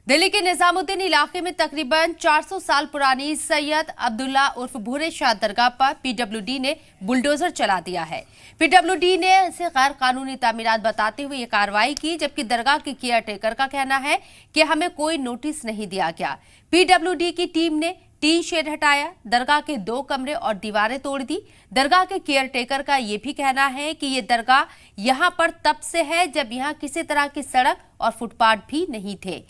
दिल्ली के निजामुद्दीन इलाके में तकरीबन 400 साल पुरानी सैयद अब्दुल्ला उर्फ भूरे शाह दरगाह पर पीडब्ल्यूडी ने बुलडोजर चला दिया है। पीडब्ल्यूडी ने इसे गैर कानूनी तामीरात बताते हुए ये कार्रवाई की, जबकि दरगाह के केयर टेकर का कहना है कि हमें कोई नोटिस नहीं दिया गया। पीडब्ल्यूडी की टीम ने टीन शेड हटाया, दरगाह के 2 कमरे और दीवारें तोड़ दी। दरगाह के केयर टेकर का यह भी कहना है कि ये दरगाह यहां पर तब से है जब यहां किसी तरह की सड़क और फुटपाथ भी नहीं थे।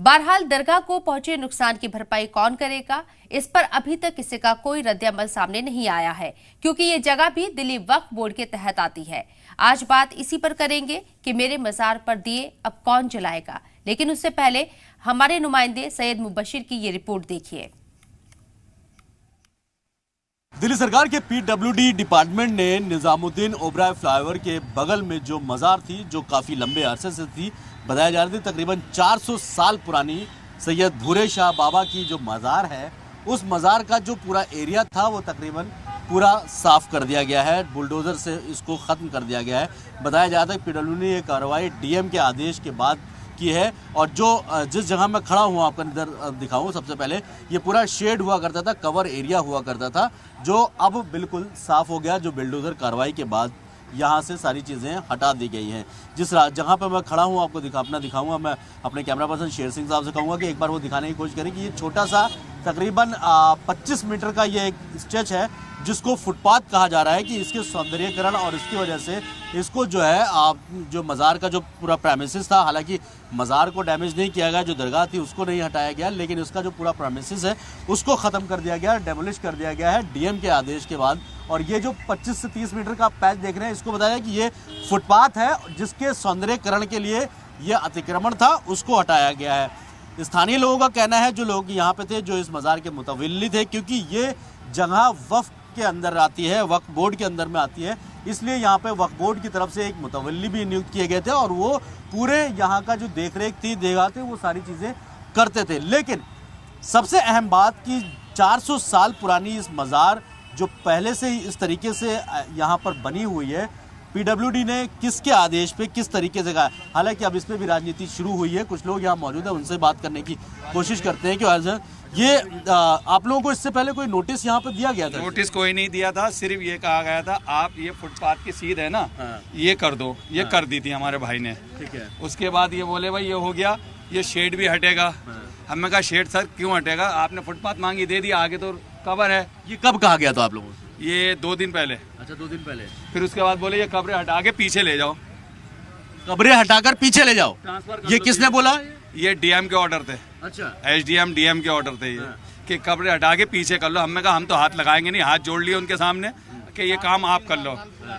बहरहाल दरगाह को पहुंचे नुकसान की भरपाई कौन करेगा, इस पर अभी तक किसी का कोई रद्द-ए-अमल सामने नहीं आया है, क्योंकि ये जगह भी दिल्ली वक्फ बोर्ड के तहत आती है। आज बात इसी पर करेंगे कि मेरे मजार पर दिए अब कौन जलाएगा, लेकिन उससे पहले हमारे नुमाइंदे सैयद मुबशिर की ये रिपोर्ट देखिए। दिल्ली सरकार के पीडब्ल्यूडी डिपार्टमेंट ने निजामुद्दीन ओबराय फ्लाईओवर के बगल में जो मजार थी, जो काफ़ी लंबे अरसे से थी, बताया जा रहा था तकरीबन 400 साल पुरानी सैयद भूरे शाह बाबा की जो मज़ार है, उस मज़ार का जो पूरा एरिया था वो तकरीबन पूरा साफ़ कर दिया गया है, बुलडोज़र से इसको ख़त्म कर दिया गया है। बताया जा रहा था कि पीडब्ल्यूडी ने ये कार्रवाई डीएम के आदेश के बाद की है। और जो जिस जगह मैं खड़ा हुआ आपको इधर दिखाऊं, सबसे पहले ये पूरा शेड हुआ करता था, कवर एरिया हुआ करता था, जो अब बिल्कुल साफ़ हो गया, जो बुलडोज़र कार्रवाई के बाद यहाँ से सारी चीज़ें हटा दी गई हैं। जिस जहाँ पर मैं खड़ा हूँ आपको दिखाऊंगा। मैं अपने कैमरा पर्सन शेर सिंह साहब से कहूँगा कि एक बार वो दिखाने की कोशिश करें कि ये छोटा सा तकरीबन 25 मीटर का ये एक स्ट्रेच है, जिसको फुटपाथ कहा जा रहा है कि इसके सौंदर्यीकरण और इसकी वजह से इसको जो है जो मज़ार का जो पूरा प्रेमिसेस था, हालांकि मज़ार को डैमेज नहीं किया गया, जो दरगाह थी उसको नहीं हटाया गया, लेकिन उसका जो पूरा प्रेमिसेस है उसको ख़त्म कर दिया गया, डेमोलिश कर दिया गया है डीएम के आदेश के बाद। और ये जो 25 से 30 मीटर का पैच देख रहे हैं, इसको बताया कि ये फुटपाथ है, जिसके सौंदर्यीकरण के लिए ये अतिक्रमण था, उसको हटाया गया है। स्थानीय लोगों का कहना है, जो लोग यहाँ पे थे, जो इस मज़ार के मुतवल्ली थे, क्योंकि ये जगह वक्फ के अंदर आती है, वक्फ बोर्ड के अंदर में आती है, इसलिए यहाँ पे वक्फ बोर्ड की तरफ से एक मुतवल्ली भी नियुक्त किए गए थे और वो पूरे यहाँ का जो देखरेख थी, देखा थे, वो सारी चीज़ें करते थे। लेकिन सबसे अहम बात कि 400 साल पुरानी इस मज़ार जो पहले से ही इस तरीके से यहाँ पर बनी हुई है, पीडब्ल्यूडी ने किसके आदेश पे किस तरीके से कहा। हालांकि अब इसमें भी राजनीति शुरू हुई है, कुछ लोग यहाँ मौजूद हैं, उनसे बात करने की कोशिश करते हैं कि ये आप लोगों को इससे पहले कोई नोटिस यहाँ पे दिया गया था? नोटिस कोई नहीं दिया था, सिर्फ ये कहा गया था आप ये फुटपाथ की सीध है ना, ये कर दो, ये कर दी थी हमारे भाई ने। ठीक है। उसके बाद ये बोले भाई ये हो गया, ये शेड भी हटेगा। हमने कहा शेड सर क्यों हटेगा, आपने फुटपाथ मांगी, दे दिया, आगे तो कवर है। ये कब कहा गया था आप लोगों से? ये 2 दिन पहले। अच्छा, 2 दिन पहले। फिर उसके बाद बोले ये कब्रें हटा के पीछे ले जाओ, कब्रें हटाकर पीछे ले जाओ। ये किसने बोला? ये डीएम के ऑर्डर थे। अच्छा, एसडीएम डीएम के ऑर्डर थे ये कि कब्रें हटा के पीछे कर लो। हमने कहा हम तो हाथ लगाएंगे नहीं, हाथ जोड़ लिए उनके सामने कि ये काम आप कर लो।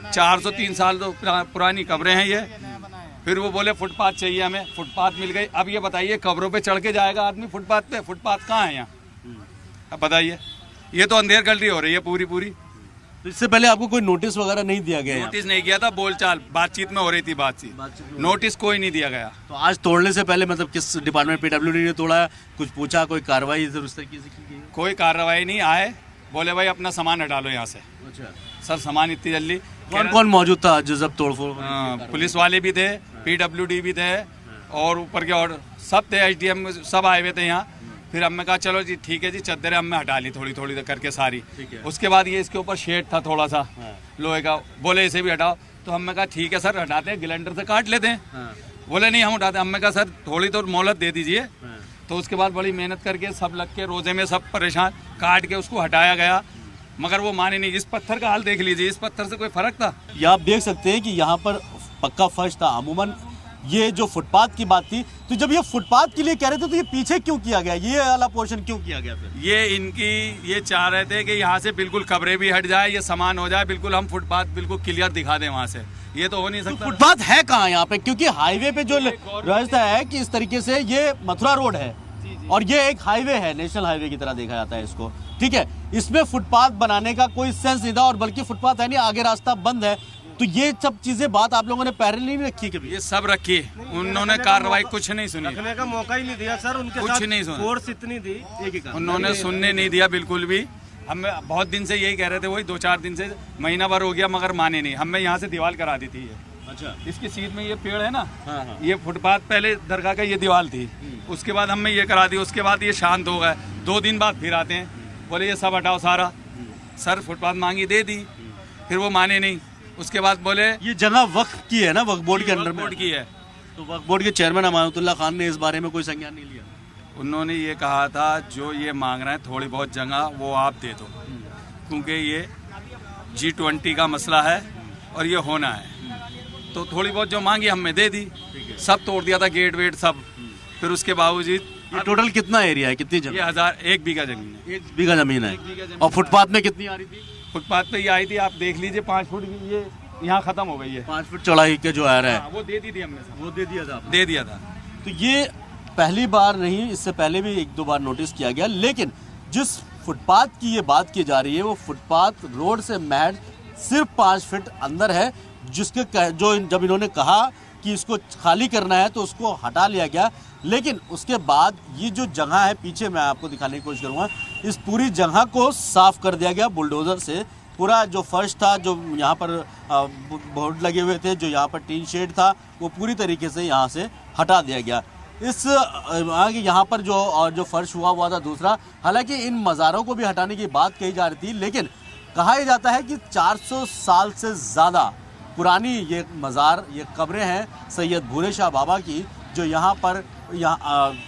403 साल तो पुरानी कब्रें हैं ये। फिर वो बोले फुटपाथ चाहिए हमें, फुटपाथ मिल गई। अब ये बताइए कब्रों पे चढ़ के जाएगा आदमी फुटपाथ पे? फुटपाथ कहाँ है यहाँ, अब बताइए। ये तो अंधेर गलती हो रही है पूरी। तो इससे पहले आपको कोई नोटिस वगैरह नहीं दिया गया? नोटिस नहीं किया था, बोलचाल बातचीत में हो रही थी, नोटिस कोई नहीं दिया गया। तो आज तोड़ने से पहले मतलब किस डिपार्टमेंट पीडब्ल्यूडी ने तोड़ा, कुछ पूछा, कोई कार्रवाई इधर उस तरीके से की? कोई कार्रवाई नहीं। आए बोले भाई अपना सामान हटा लो यहाँ से। अच्छा सर सामान इतनी जल्दी? कौन मौजूद था जो जब तोड़फोड़? पुलिस वाले भी थे, पीडब्ल्यूडी भी थे, और ऊपर के और सब थे, एसडीएम सब आए हुए थे यहाँ। फिर हमने कहा चलो जी ठीक है जी, चद्दरें हमने हटा ली थोड़ी करके सारी। उसके बाद ये इसके ऊपर शेड था थोड़ा सा लोहे का, बोले इसे भी हटाओ। तो हमने कहा ठीक है सर हटाते हैं, ग्राइंडर से काट लेते हैं। बोले नहीं हम उठाते। हमने कहा सर थोड़ी तो मोहलत दे दीजिए। तो उसके बाद बड़ी मेहनत करके सब लग के रोजे में सब परेशान काट के उसको हटाया गया, मगर वो माने नहीं। इस पत्थर का हाल देख लीजिए, इस पत्थर से कोई फर्क था? ये आप देख सकते हैं कि यहाँ पर पक्का फर्श था। अमूमन ये जो फुटपाथ की बात थी, तो जब ये फुटपाथ के लिए कह रहे थे तो ये पीछे क्यों किया गया, ये वाला पोर्शन क्यों किया गया फिर? ये चाह रहे थे कि यहाँ से बिल्कुल कब्रें भी हट जाए, ये सामान हो जाए, बिल्कुल हम फुटपाथ बिल्कुल क्लियर दिखा दें वहाँ से। ये तो हो नहीं सकता। तो फुटपाथ है कहाँ यहाँ पे? क्योंकि हाईवे पे जो रास्ता है कि इस तरीके से ये मथुरा रोड है और ये एक हाईवे है, नेशनल हाईवे की तरह देखा जाता है इसको, ठीक है। इसमें फुटपाथ बनाने का कोई सेंस नहीं था, और बल्कि फुटपाथ है नहीं, आगे रास्ता बंद है। तो ये सब चीजें बात आप लोगों ने पैरेलल नहीं रखी कभी? ये सब रखी, उन्होंने कार्रवाई कुछ नहीं सुनी, रखने का मौका ही नहीं दिया सर। उनके कुछ नहीं सुना, फोर्स इतनी दी, उन्होंने सुनने नहीं दिया बिल्कुल भी। हमें बहुत दिन से यही कह रहे थे, वही 2-4 दिन से, महीना भर हो गया, मगर माने नहीं। हमें यहाँ से दीवार करा दी थी ये। अच्छा। इसकी सीध में ये पेड़ है ना, हाँ। ये फुटपाथ पहले दरगाह का ये दीवार थी, उसके बाद हमने ये करा दी, उसके बाद ये शांत हो गए। 2 दिन बाद फिर आते हैं, बोले ये सब हटाओ सारा। सर फुटपाथ मांगी, दे दी, फिर वो माने नहीं। उसके बाद बोले ये जगह वक्फ की है ना, वक्फ बोर्ड के अंडर में बोर्ड की है। तो वक्फ बोर्ड के चेयरमैन अमानतुल्लाह खान ने इस बारे में कोई संज्ञान नहीं लिया। उन्होंने ये कहा था जो ये मांग रहे हैं थोड़ी बहुत जगह वो आप दे दो, क्योंकि ये G20 का मसला है और ये होना है। तो थोड़ी बहुत जो मांगी हमने दे दी, सब तोड़ दिया था, गेट वेट सब। फिर उसके बावजूद ये टोटल कितना एरिया है, कितनी जगह? ये 1 बीघा जमीन है। 1 बीघा जमीन है। बीघा जमीन। और फुटपाथ में कितनी आ रही थी? फुटपाथ पे ये आई थी, आप देख लीजिए 5 फुट की, ये यहाँ खत्म हो गई है। 5 फुट चौड़ाई के जो आ रहा है, हाँ, वो दे दी थी हमने सब। वो दे दिया था। दे दिया था। तो ये पहली बार नहीं, इससे पहले भी 1-2 बार नोटिस किया गया। लेकिन जिस फुटपाथ की ये बात की जा रही है, वो फुटपाथ रोड से महज सिर्फ 5 फीट अंदर है, जिसके जो जब इन्होंने कहा कि इसको खाली करना है तो उसको हटा लिया गया। लेकिन उसके बाद ये जो जगह है, पीछे मैं आपको दिखाने की कोशिश करूँगा, इस पूरी जगह को साफ कर दिया गया बुलडोज़र से। पूरा जो फर्श था, जो यहाँ पर बोर्ड लगे हुए थे, जो यहाँ पर टीन शेड था, वो पूरी तरीके से यहाँ से हटा दिया गया। इस आगे यहाँ पर जो फर्श हुआ था दूसरा, हालांकि इन मज़ारों को भी हटाने की बात कही जा रही थी, लेकिन कहा यह जाता है कि 400 साल से ज़्यादा पुरानी ये मज़ार, ये कब्रें हैं सैयद भूरे शाह बाबा की, जो यहाँ पर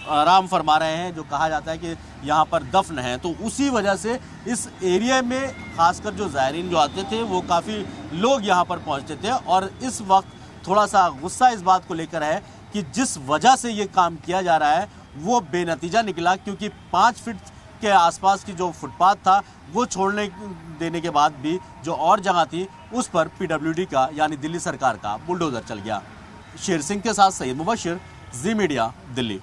आराम फरमा रहे हैं, जो कहा जाता है कि यहाँ पर दफन है। तो उसी वजह से इस एरिया में खासकर जो ज़ायरीन जो आते थे, वो काफ़ी लोग यहाँ पर पहुँचते थे। और इस वक्त थोड़ा सा गुस्सा इस बात को लेकर है कि जिस वजह से ये काम किया जा रहा है वो बेनतीजा निकला, क्योंकि 5 फीट के आसपास की जो फुटपाथ था वो छोड़ने देने के बाद भी जो और जगह थी उस पर PWD का यानी दिल्ली सरकार का बुलडोज़र चल गया। शेर सिंह के साथ सैयद मुबशिर, जी मीडिया, दिल्ली।